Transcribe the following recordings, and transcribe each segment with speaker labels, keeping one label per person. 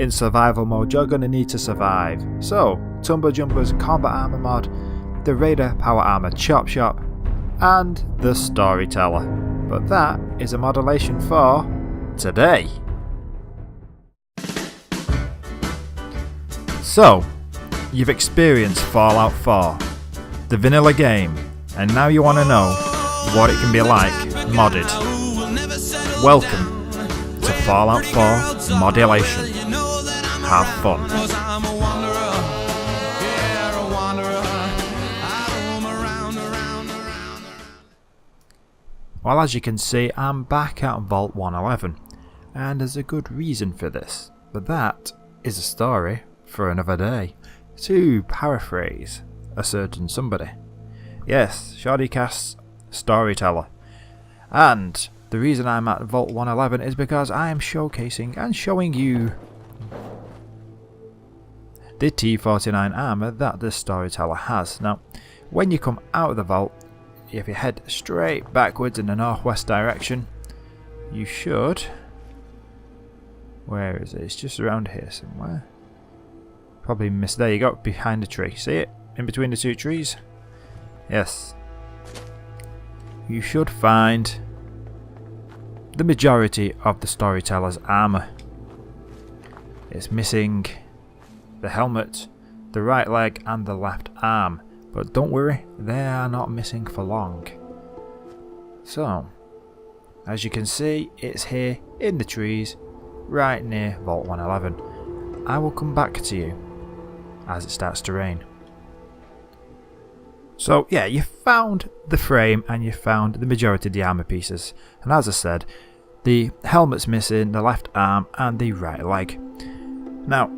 Speaker 1: in survival mode you're going to need to survive. So, Tumbajamba's Combat Armour mod, the Raider Power Armour Chop Shop, and the Storyteller. But that is a modulation for today. So, you've experienced Fallout 4, the vanilla game, and now you want to know what it can be like modded. Welcome to Fallout 4 Modulation. Have fun. Well, as you can see, I'm back at Vault 111, and there's a good reason for this, but that is a story for another day, to paraphrase a certain somebody. Yes, Shoddycast's Storyteller. And the reason I'm at Vault 111 is because I am showcasing and showing you the T-49 armour that the Storyteller has. Now, when you come out of the vault, if you head straight backwards in the northwest direction, you should... Where is it? It's just around here somewhere. Probably missed. There you go, behind the tree. See it? In between the two trees? Yes. You should find the majority of the Storyteller's armour. It's missing the helmet, the right leg and the left arm. But don't worry, they are not missing for long. So, as you can see, it's here in the trees, right near Vault 111. I will come back to you as it starts to rain. So yeah, you found the frame and you found the majority of the armour pieces. And as I said, the helmet's missing, the left arm and the right leg. Now,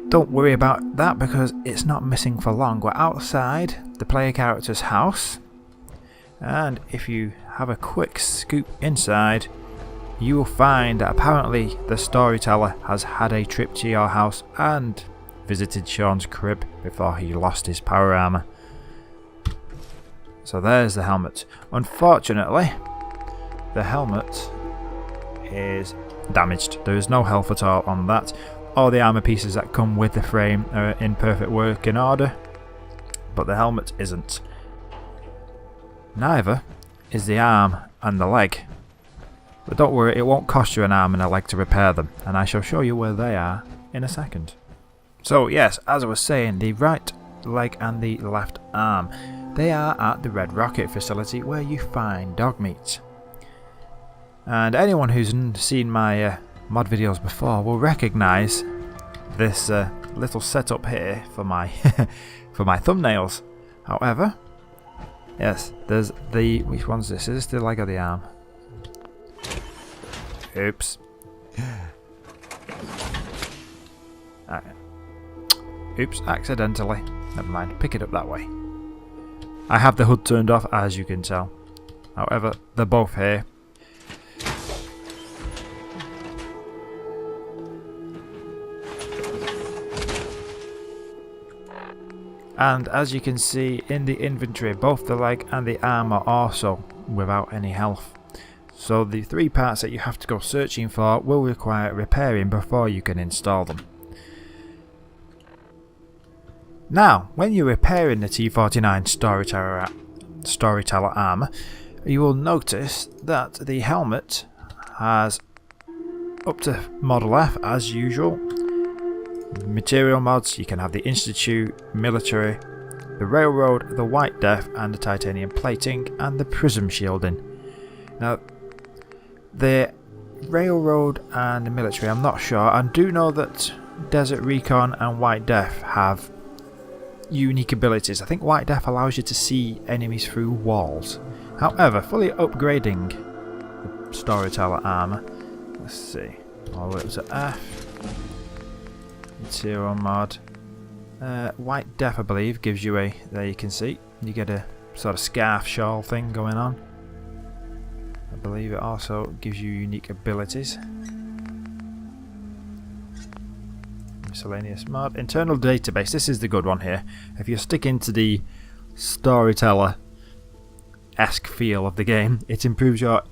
Speaker 1: don't worry about that because it's not missing for long. We're outside the player character's house, and if you have a quick scoop inside, you will find that apparently the Storyteller has had a trip to your house and visited Sean's crib before he lost his power armour. So there's the helmet. Unfortunately, the helmet is damaged. There is no health at all on that. All the armour pieces that come with the frame are in perfect working order, but the helmet isn't. Neither is the arm and the leg. But don't worry, it won't cost you an arm and a leg to repair them, and I shall show you where they are in a second. So yes, as I was saying, the right leg and the left arm, they are at the Red Rocket facility where you find dog meat. And anyone who's seen my mod videos before will recognise this little setup here for my for my thumbnails. However, yes, there's the... which one's this? Is this the leg or the arm? Oops. Oops, accidentally. Never mind, pick it up that way. I have the hood turned off, as you can tell. However, they're both here. And as you can see in the inventory, both the leg and the arm are also without any health. So the three parts that you have to go searching for will require repairing before you can install them. Now, when you're repairing the T-49 Storyteller armour, you will notice that the helmet has up to Model F as usual. Material mods, you can have the Institute, Military, the Railroad, the White Death and the Titanium plating and the Prism shielding. Now, the Railroad and the Military, I'm not sure. I do know that Desert Recon and White Death have unique abilities. I think White Death allows you to see enemies through walls. However, fully upgrading the Storyteller armour, let's see, all the way up to F, Material mod, White Death I believe gives you a, there you can see, you get a sort of scarf shawl thing going on. I believe it also gives you unique abilities. Miscellaneous mod. Internal database. This is the good one here. If you stick into the Storyteller-esque feel of the game, it improves your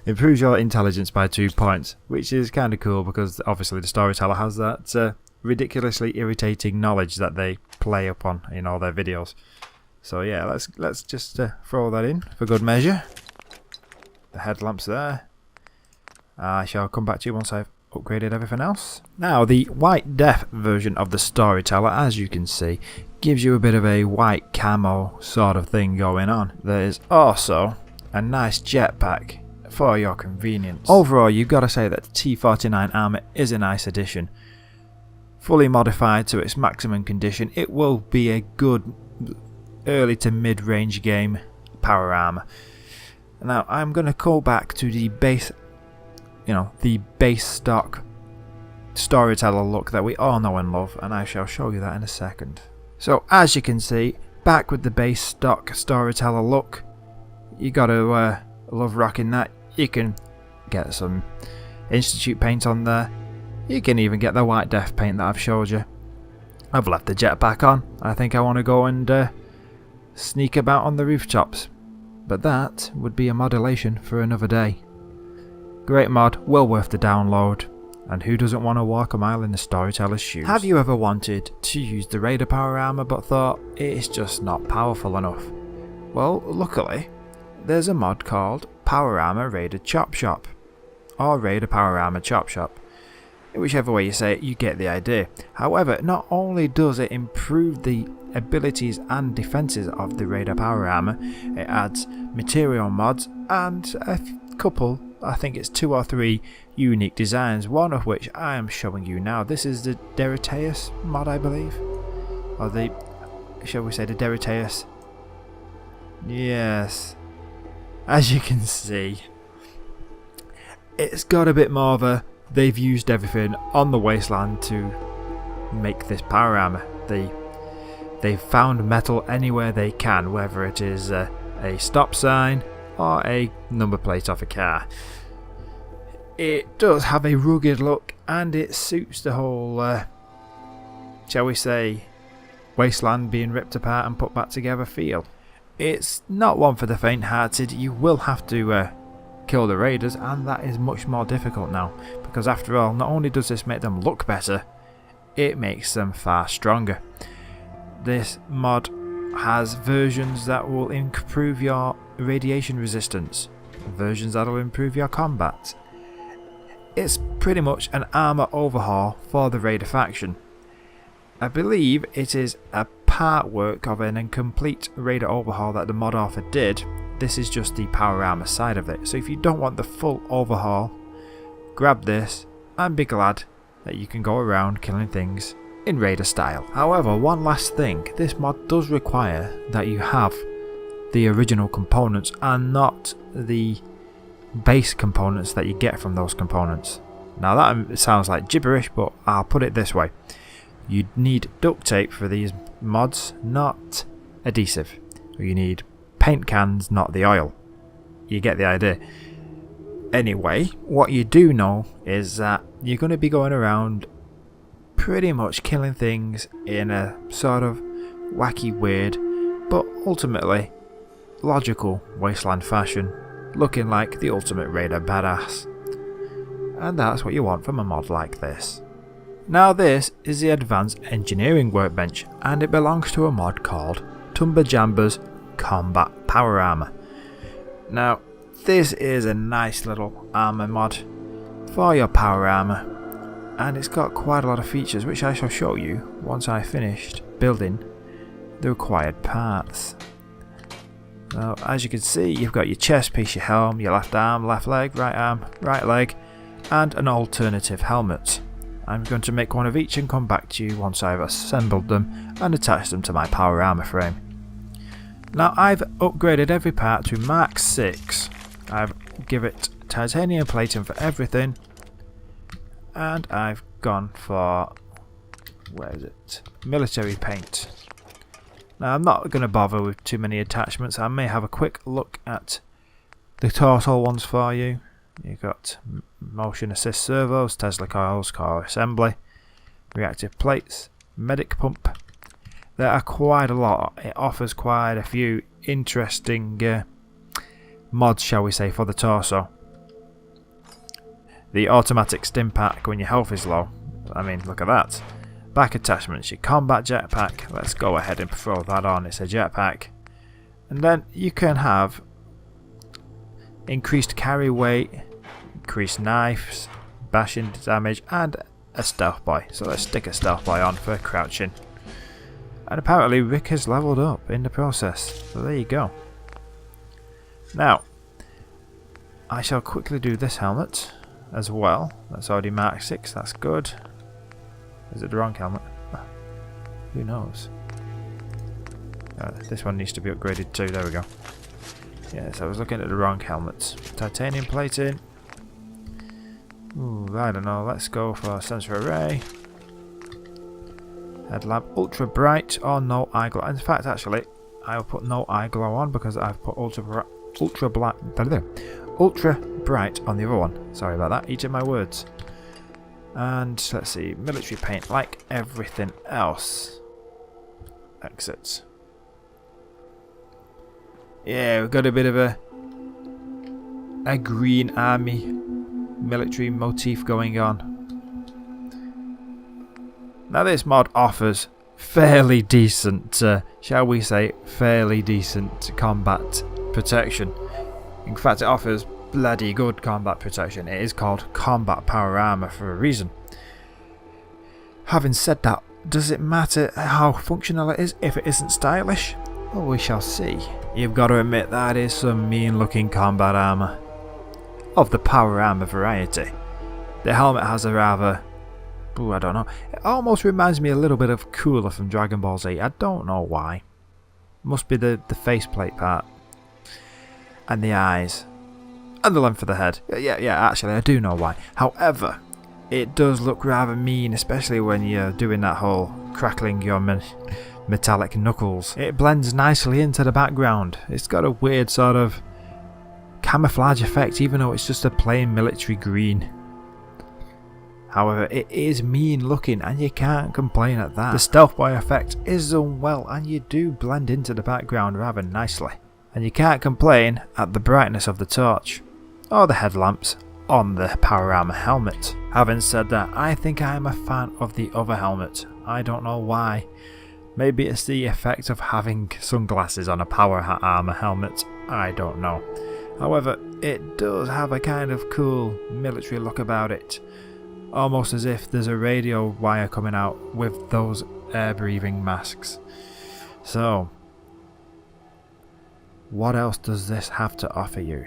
Speaker 1: Improves your intelligence by 2 points, which is kind of cool because obviously the Storyteller has that ridiculously irritating knowledge that they play upon in all their videos. So yeah, let's just throw that in for good measure. The headlamps there. I shall come back to you once I've upgraded everything else. Now, the white def version of the Storyteller, as you can see, gives you a bit of a white camo sort of thing going on. There is also a nice jetpack for your convenience. Overall, you've got to say that the T-49 Armour is a nice addition. Fully modified to its maximum condition, it will be a good early to mid-range game power armour. Now, I'm going to call back to the base, the base stock Storyteller look that we all know and love, and I shall show you that in a second. So, as you can see, back with the base stock Storyteller look, you got to love rocking that. You can get some Institute paint on there. You can even get the white def paint that I've showed you. I've left the jetpack on. I think I want to go and sneak about on the rooftops. But that would be a mod Elation for another day. Great mod, well worth the download. And who doesn't want to walk a mile in the Storyteller's shoes? Have you ever wanted to use the Raider Power Armour but thought it's just not powerful enough? Well, luckily, there's a mod called Power Armour Raider Chop Shop. Or Raider Power Armour Chop Shop. Whichever way you say it, you get the idea. However, not only does it improve the abilities and defences of the Raider Power Armour, it adds material mods and a couple, I think it's 2 or 3 unique designs, one of which I am showing you now. This is the Derateus mod, I believe. Or the, shall we say, the Derateus. Yes. As you can see, it's got a bit more of a, they've used everything on the wasteland to make this power armour. They've found metal anywhere they can, whether it is a stop sign or a number plate off a car. It does have a rugged look and it suits the whole, shall we say, wasteland being ripped apart and put back together feel. It's not one for the faint-hearted. You will have to kill the raiders, and that is much more difficult now, because after all, not only does this make them look better, it makes them far stronger. This mod has versions that will improve your radiation resistance, versions that will improve your combat. It's pretty much an armour overhaul for the Raider faction. I believe it is a part work of an incomplete Raider overhaul that the mod author did. This is just the power armour side of it. So if you don't want the full overhaul, grab this and be glad that you can go around killing things in Raider style. However, one last thing, this mod does require that you have the original components and not the base components that you get from those components. Now that sounds like gibberish, but I'll put it this way. You need duct tape for these mods, not adhesive. You need paint cans, not the oil. You get the idea. Anyway, what you do know is that you're going to be going around pretty much killing things in a sort of wacky, weird, but ultimately logical wasteland fashion, looking like the ultimate Raider badass. And that's what you want from a mod like this. Now this is the Advanced Engineering Workbench, and it belongs to a mod called Tumbajamba's Combat Power Armour. Now this is a nice little armour mod for your power armour, and it's got quite a lot of features which I shall show you once I've finished building the required parts. Now as you can see, you've got your chest piece, your helm, your left arm, left leg, right leg, and an alternative helmet. I'm going to make one of each and come back to you once I've assembled them and attached them to my power armour frame. Now I've upgraded every part to Mark 6. I've given it titanium plating for everything, and I've gone for, where is it, military paint. Now I'm not going to bother with too many attachments. I may have a quick look at the torso ones for you. You've got motion assist servos, Tesla coils, core assembly, reactive plates, medic pump. There are quite a lot. It offers quite a few interesting mods, shall we say, for the torso. the automatic stim pack when your health is low. I mean, look at that. Back attachments, your combat jetpack. Let's go ahead and throw that on. It's a jetpack. And then you can have increased carry weight, increased knives, bashing damage, and a stealth boy. So let's stick a stealth boy on for crouching. And apparently Rick has leveled up in the process. So there you go. Now, I shall quickly do this helmet as well. That's already Mark 6, that's good. Is it the wrong helmet? Who knows? This one needs to be upgraded too, there we go. Yes, I was looking at the wrong helmets. Titanium plating. Ooh, I don't know, let's go for sensor array. Headlamp ultra bright or no eye glow. In fact, actually, I'll put no eye glow on because I've put ultra bright on the other one. Sorry about that, each of my words. And let's see, military paint like everything else. Exits. Yeah, we've got a bit of a green army military motif going on. Now this mod offers fairly decent, shall we say, fairly decent combat protection. In fact, it offers bloody good combat protection. It is called combat power armor for a reason. Having said that, does it matter how functional it is if it isn't stylish? Well, we shall see. You've got to admit that is some mean looking combat armor. Of the power armor variety. The helmet has a rather... ooh, I don't know. It almost reminds me a little bit of Cooler from Dragon Ball Z. I don't know why. Must be the faceplate part. And the eyes. And the length of the head. Yeah, actually I do know why. However, it does look rather mean, especially when you're doing that whole crackling your metallic knuckles. It blends nicely into the background. It's got a weird sort of camouflage effect, even though it's just a plain military green. However, it is mean looking and you can't complain at that. The stealth boy effect is done well and you do blend into the background rather nicely. And you can't complain at the brightness of the torch or the headlamps on the power armor helmet. Having said that, I think I am a fan of the other helmet. I don't know why. Maybe it's the effect of having sunglasses on a power armor helmet. I don't know. However, it does have a kind of cool military look about it. Almost as if there's a radio wire coming out with those air-breathing masks. So, what else does this have to offer you?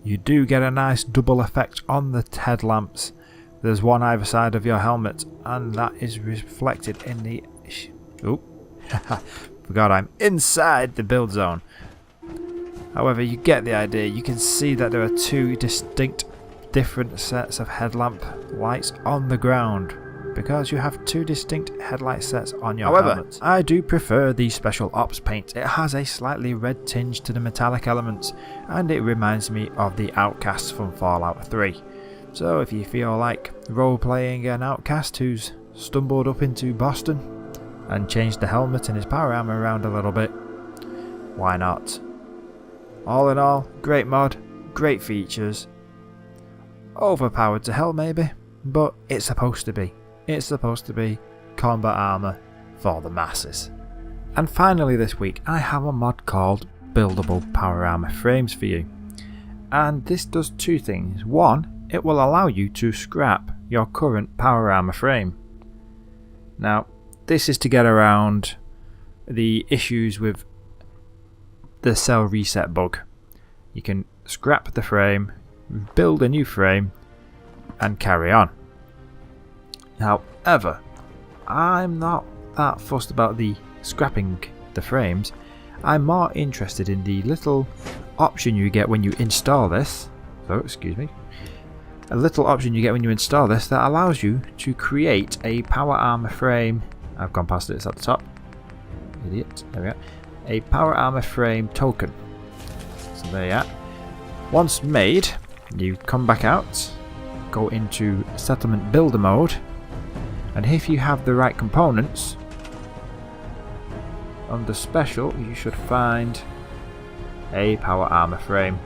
Speaker 1: You do get a nice double effect on the headlamps. There's one either side of your helmet, and that is reflected in the... oh, forgot I'm inside the build zone. However, you get the idea. You can see that there are two distinct different sets of headlamp lights on the ground because you have two distinct headlight sets on your helmet. I do prefer the special ops paint. It has a slightly red tinge to the metallic elements and it reminds me of the outcasts from Fallout 3. So if you feel like role-playing an outcast who's stumbled up into Boston and changed the helmet and his power armor around a little bit, why not? All in all, great mod, great features. Overpowered to hell maybe, but it's supposed to be. It's supposed to be combat armor for the masses. And finally this week I have a mod called Buildable Power Armor Frames for you. And this does two things. One, it will allow you to scrap your current power armor frame. Now, this is to get around the issues with the cell reset bug. You can scrap the frame, build a new frame and carry on. However, I'm not that fussed about the scrapping the frames. I'm more interested in the little option you get when you install this. So, excuse me. A little option you get when you install this that allows you to create a power armor frame. I've gone past it, it's at the top. Idiot. There we go. A power armor frame token. So there you are. Once made, you come back out, go into settlement builder mode, and if you have the right components, under special you should find a power armor frame.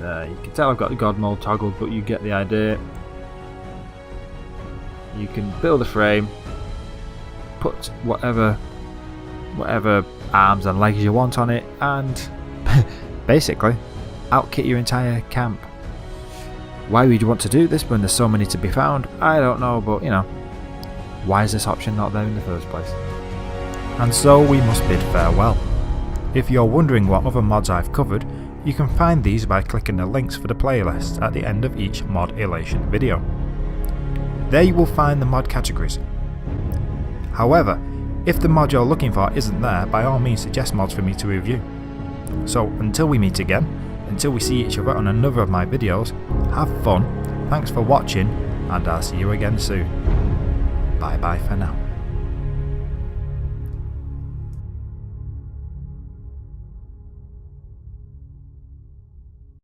Speaker 1: You can tell I've got the God mode toggled, but you get the idea. You can build a frame, put whatever arms and legs you want on it, and basically outkit your entire camp. Why would you want to do this when there's so many to be found? I don't know, but you know, why is this option not there in the first place? And so we must bid farewell. If you're wondering what other mods I've covered, you can find these by clicking the links for the playlists at the end of each mod Elation video. There you will find the mod categories. However, if the mod you're looking for isn't there, by all means suggest mods for me to review. So until we meet again, until we see each other on another of my videos, have fun, thanks for watching, and I'll see you again soon. Bye bye for now.